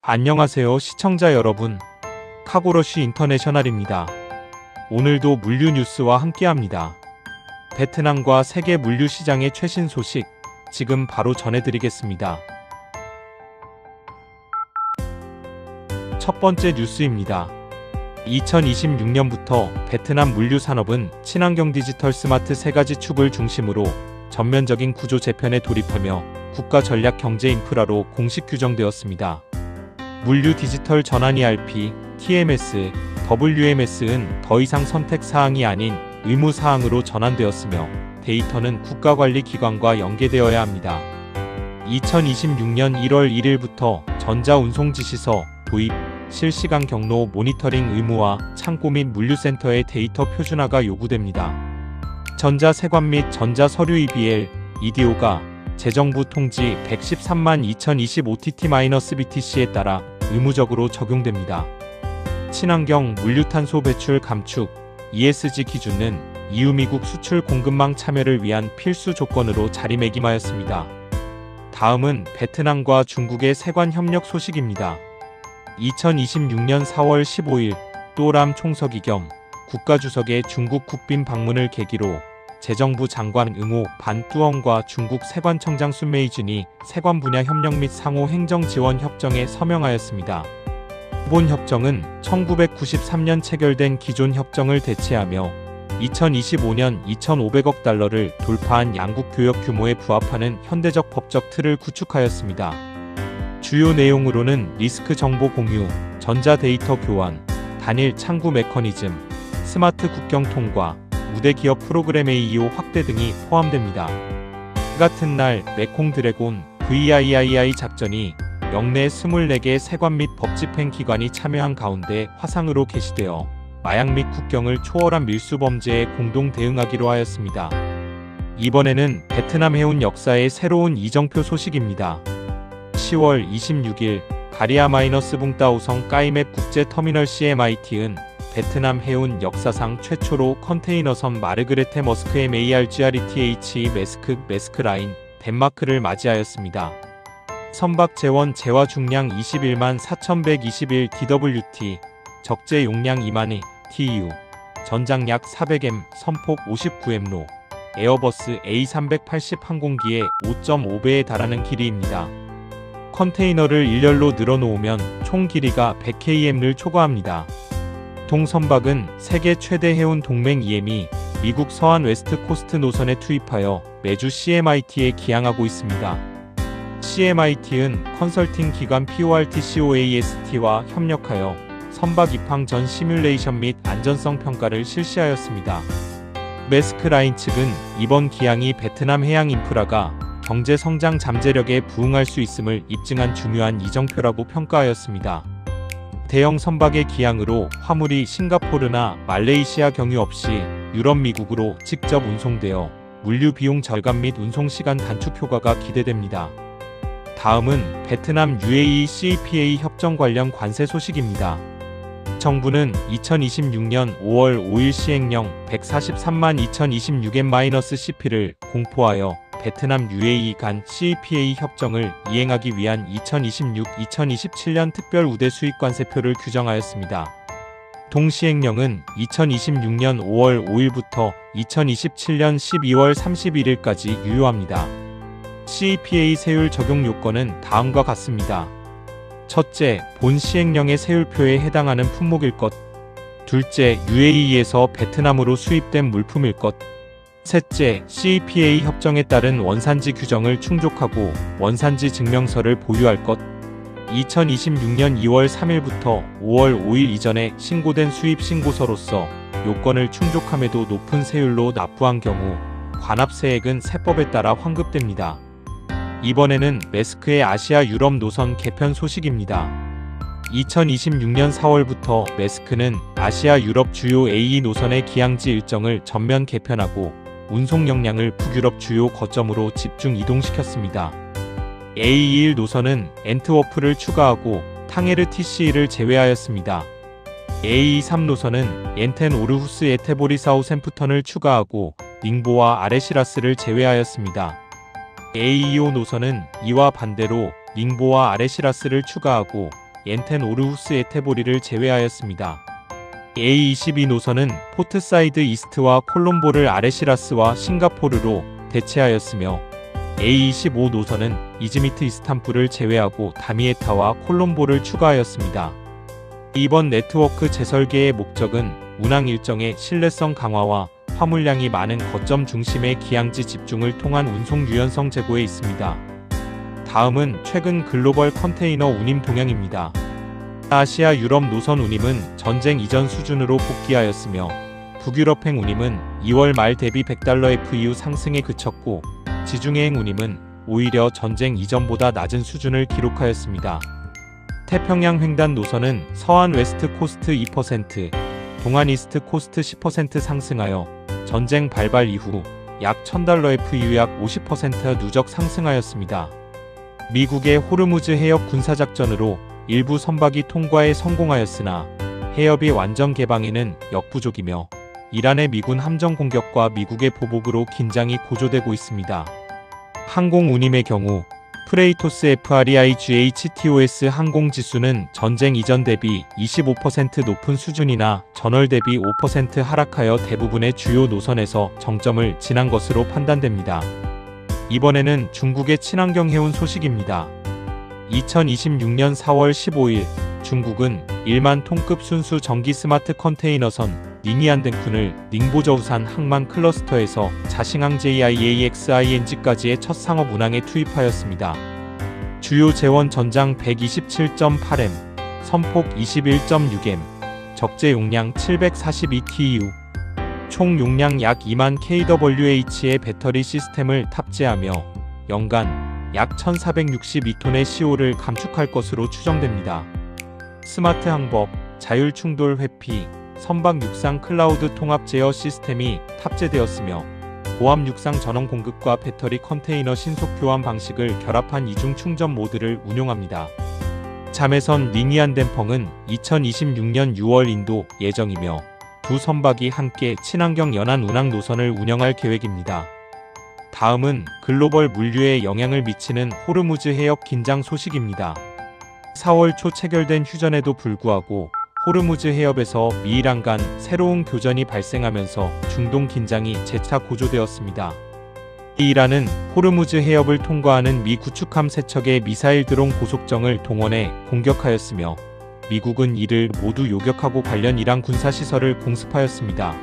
안녕하세요 시청자 여러분, 카고러쉬 인터내셔널입니다. 오늘도 물류 뉴스와 함께합니다. 베트남과 세계 물류 시장의 최신 소식 지금 바로 전해드리겠습니다. 첫 번째 뉴스입니다. 2026년부터 베트남 물류 산업은 친환경 디지털 스마트 세 가지 축을 중심으로 전면적인 구조 재편에 돌입하며 국가 전략 경제 인프라로 공식 규정되었습니다. 물류 디지털 전환 ERP, TMS, WMS는 더 이상 선택 사항이 아닌 의무 사항으로 전환되었으며 데이터는 국가관리기관과 연계되어야 합니다. 2026년 1월 1일부터 전자운송지시서 도입, 실시간 경로 모니터링 의무화, 창고 및 물류센터의 데이터 표준화가 요구됩니다. 전자세관 및 전자서류 EBL, EDO가 재정부 통지 113만 2020 OTT-BTC에 따라 의무적으로 적용됩니다. 친환경 물류탄소 배출 감축, ESG 기준은 EU 미국 수출 공급망 참여를 위한 필수 조건으로 자리매김하였습니다. 다음은 베트남과 중국의 세관 협력 소식입니다. 2026년 4월 15일 또람 총서기 겸 국가주석의 중국 국빈 방문을 계기로 재정부 장관 응호 반 뚜엉과 중국 세관청장 순메이준이 세관 분야 협력 및 상호 행정 지원 협정에 서명하였습니다. 본 협정은 1993년 체결된 기존 협정을 대체하며 2025년 2,500억 달러를 돌파한 양국 교역 규모에 부합하는 현대적 법적 틀을 구축하였습니다. 주요 내용으로는 리스크 정보 공유, 전자 데이터 교환, 단일 창구 메커니즘, 스마트 국경 통과, 우대 기업 프로그램 AEO 확대 등이 포함됩니다. 같은 날 메콩 드래곤 VIII 작전이 영내 24개 세관 및 법집행기관이 참여한 가운데 화상으로 게시되어 마약 및 국경을 초월한 밀수 범죄에 공동 대응하기로 하였습니다. 이번에는 베트남 해운 역사의 새로운 이정표 소식입니다. 10월 26일 가리아-붕따오성 까이맵 국제터미널 CMIT은 베트남 해운 역사상 최초로 컨테이너선 마르그레테 머스크 MARGRETH 메스크 라인 덴마크를 맞이하였습니다. 선박 재원 재화 중량 21만 4,121 DWT, 적재 용량 2만 TU, 전장 약 400M, 선폭 59M로 에어버스 A380 항공기의 5.5배에 달하는 길이입니다. 컨테이너를 일렬로 늘어놓으면 총 길이가 100km를 초과합니다. 동선박은 세계 최대 해운 동맹 EM이 미국 서한 웨스트 코스트 노선에 투입하여 매주 CMIT에 기항하고 있습니다. CMIT는 컨설팅 기관 PORTCOAST와 협력하여 선박 입항 전 시뮬레이션 및 안전성 평가를 실시하였습니다. 메스크 라인 측은 이번 기항이 베트남 해양 인프라가 경제 성장 잠재력에 부응할 수 있음을 입증한 중요한 이정표라고 평가하였습니다. 대형 선박의 기항으로 화물이 싱가포르나 말레이시아 경유 없이 유럽 미국으로 직접 운송되어 물류 비용 절감 및 운송 시간 단축 효과가 기대됩니다. 다음은 베트남 UAE CEPA 협정 관련 관세 소식입니다. 정부는 2026년 5월 5일 시행령 143만 2026M-CP를 공포하여 베트남 UAE 간 CEPA 협정을 이행하기 위한 2026-2027년 특별 우대 수입 관세표를 규정하였습니다. 동시행령은 2026년 5월 5일부터 2027년 12월 31일까지 유효합니다. CEPA 세율 적용 요건은 다음과 같습니다. 첫째, 본 시행령의 세율표에 해당하는 품목일 것. 둘째, UAE에서 베트남으로 수입된 물품일 것. 셋째, CEPA 협정에 따른 원산지 규정을 충족하고 원산지 증명서를 보유할 것. 2026년 2월 3일부터 5월 5일 이전에 신고된 수입 신고서로서 요건을 충족함에도 높은 세율로 납부한 경우 관합세액은 세법에 따라 환급됩니다. 이번에는 메스크의 아시아 유럽 노선 개편 소식입니다. 2026년 4월부터 메스크는 아시아 유럽 주요 AE 노선의 기항지 일정을 전면 개편하고 운송 역량을 북유럽 주요 거점으로 집중 이동시켰습니다. A21 노선은 앤트워프를 추가하고 탕헤르 TC를 제외하였습니다. A23 노선은 옌텐 오르후스 에테보리 사우샘프턴을 추가하고 닝보와 아레시라스를 제외하였습니다. A25 노선은 이와 반대로 닝보와 아레시라스를 추가하고 엔텐 오르후스 에테보리를 제외하였습니다. A22 노선은 포트사이드 이스트와 콜롬보를 아레시라스와 싱가포르로 대체하였으며 A25 노선은 이즈미트 이스탄불을 제외하고 다미에타와 콜롬보를 추가하였습니다. 이번 네트워크 재설계의 목적은 운항 일정의 신뢰성 강화와 화물량이 많은 거점 중심의 기항지 집중을 통한 운송 유연성 제고에 있습니다. 다음은 최근 글로벌 컨테이너 운임 동향입니다. 아시아 유럽 노선 운임은 전쟁 이전 수준으로 복귀하였으며 북유럽행 운임은 2월 말 대비 $100 FEU 상승에 그쳤고 지중해행 운임은 오히려 전쟁 이전보다 낮은 수준을 기록하였습니다. 태평양 횡단 노선은 서한 웨스트 코스트 2%, 동안 이스트 코스트 10% 상승하여 전쟁 발발 이후 약 $1000 FEU 약 50% 누적 상승하였습니다. 미국의 호르무즈 해협 군사작전으로 일부 선박이 통과에 성공하였으나 해협이 완전 개방에는 역부족이며 이란의 미군 함정 공격과 미국의 보복으로 긴장이 고조되고 있습니다. 항공 운임의 경우 프레이토스 FREIGHTOS 항공 지수는 전쟁 이전 대비 25% 높은 수준이나 전월 대비 5% 하락하여 대부분의 주요 노선에서 정점을 지난 것으로 판단됩니다. 이번에는 중국의 친환경 해운 소식입니다. 2026년 4월 15일 중국은 1만 톤급 순수 전기 스마트 컨테이너선 닝이안덴쿤을 닝보저우산 항만 클러스터에서 자싱항 JIAXING까지의 첫 상업 운항에 투입하였습니다. 주요 제원 전장 127.8M, 선폭 21.6M, 적재 용량 742TU, 총 용량 약 2만 kWh의 배터리 시스템을 탑재하며 연간 약 1462톤의 CO를 감축할 것으로 추정됩니다. 스마트 항법, 자율 충돌 회피, 선박 육상 클라우드 통합 제어 시스템이 탑재되었으며 고압 육상 전원 공급과 배터리 컨테이너 신속 교환 방식을 결합한 이중 충전 모드를 운용합니다. 자매선 닝이안덴펑은 2026년 6월 인도 예정이며 두 선박이 함께 친환경 연안 운항 노선을 운영할 계획입니다. 다음은 글로벌 물류에 영향을 미치는 호르무즈 해협 긴장 소식입니다. 4월 초 체결된 휴전에도 불구하고 호르무즈 해협에서 미이란 간 새로운 교전이 발생하면서 중동 긴장이 재차 고조되었습니다. 이란은 호르무즈 해협을 통과하는 미 구축함 3척의 미사일 드론 고속정을 동원해 공격하였으며 미국은 이를 모두 요격하고 관련 이란 군사시설을 공습하였습니다.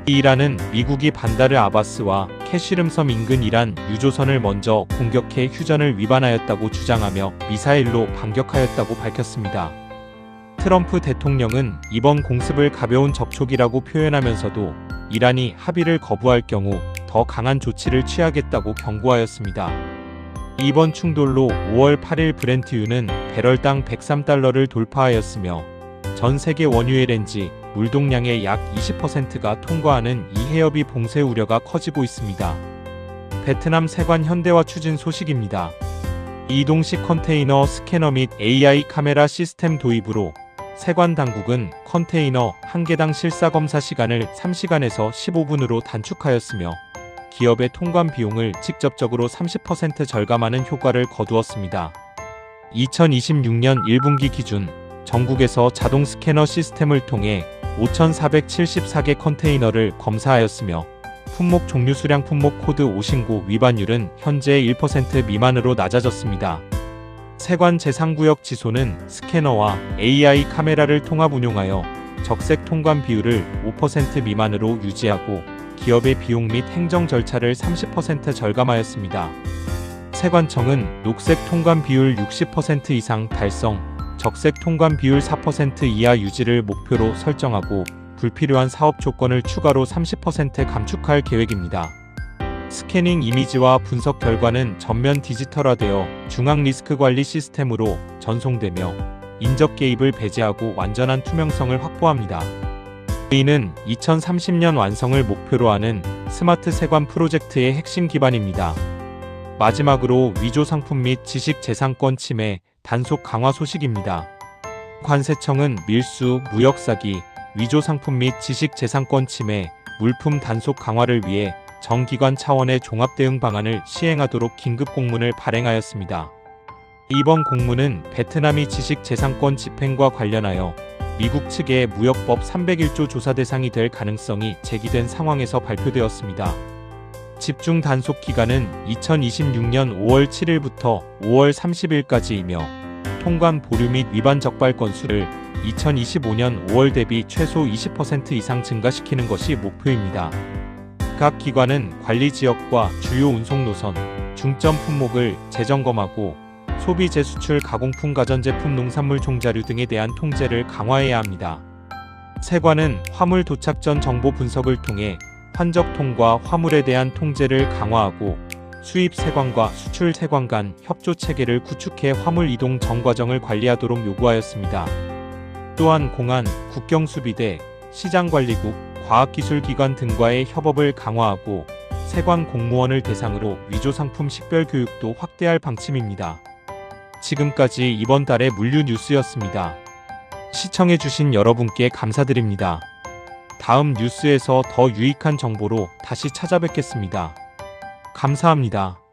이란은 미국이 반다르 아바스와 캐시름섬 인근 이란 유조선을 먼저 공격해 휴전을 위반하였다고 주장하며 미사일로 반격하였다고 밝혔습니다. 트럼프 대통령은 이번 공습을 가벼운 접촉이라고 표현하면서도 이란이 합의를 거부할 경우 더 강한 조치를 취하겠다고 경고하였습니다. 이번 충돌로 5월 8일 브렌트유는 배럴당 $103를 돌파하였으며 전 세계 원유 LNG 물동량의 약 20%가 통과하는 이 해협이 봉쇄 우려가 커지고 있습니다. 베트남 세관 현대화 추진 소식입니다. 이동식 컨테이너 스캐너 및 AI 카메라 시스템 도입으로 세관 당국은 컨테이너 한 개당 실사 검사 시간을 3시간에서 15분으로 단축하였으며 기업의 통관 비용을 직접적으로 30% 절감하는 효과를 거두었습니다. 2026년 1분기 기준 전국에서 자동 스캐너 시스템을 통해 5,474개 컨테이너를 검사하였으며 품목 종류 수량 품목 코드 오신고 위반율은 현재 1% 미만으로 낮아졌습니다. 세관 제3구역 지소는 스캐너와 AI 카메라를 통합 운용하여 적색 통관 비율을 5% 미만으로 유지하고 기업의 비용 및 행정 절차를 30% 절감하였습니다. 세관청은 녹색 통관 비율 60% 이상 달성, 적색 통관 비율 4% 이하 유지를 목표로 설정하고 불필요한 사업 조건을 추가로 30% 감축할 계획입니다. 스캐닝 이미지와 분석 결과는 전면 디지털화되어 중앙 리스크 관리 시스템으로 전송되며 인적 개입을 배제하고 완전한 투명성을 확보합니다. 이는 2030년 완성을 목표로 하는 스마트 세관 프로젝트의 핵심 기반입니다. 마지막으로 위조 상품 및 지식재산권 침해, 단속 강화 소식입니다. 관세청은 밀수, 무역 사기, 위조 상품 및 지식재산권 침해, 물품 단속 강화를 위해 전 기관 차원의 종합 대응 방안을 시행하도록 긴급 공문을 발행하였습니다. 이번 공문은 베트남이 지식재산권 집행과 관련하여 미국 측의 무역법 301조 조사 대상이 될 가능성이 제기된 상황에서 발표되었습니다. 집중 단속 기간은 2026년 5월 7일부터 5월 30일까지이며 통관 보류 및 위반 적발 건수를 2025년 5월 대비 최소 20% 이상 증가시키는 것이 목표입니다. 각 기관은 관리 지역과 주요 운송 노선, 중점 품목을 재점검하고 소비 재수출 가공품 가전제품 농산물 종자류 등에 대한 통제를 강화해야 합니다. 세관은 화물 도착 전 정보 분석을 통해 환적통과 화물에 대한 통제를 강화하고 수입 세관과 수출 세관 간 협조 체계를 구축해 화물 이동 전 과정을 관리하도록 요구하였습니다. 또한 공안, 국경수비대, 시장관리국, 과학기술기관 등과의 협업을 강화하고 세관 공무원을 대상으로 위조상품 식별 교육도 확대할 방침입니다. 지금까지 이번 달의 물류 뉴스였습니다. 시청해주신 여러분께 감사드립니다. 다음 뉴스에서 더 유익한 정보로 다시 찾아뵙겠습니다. 감사합니다.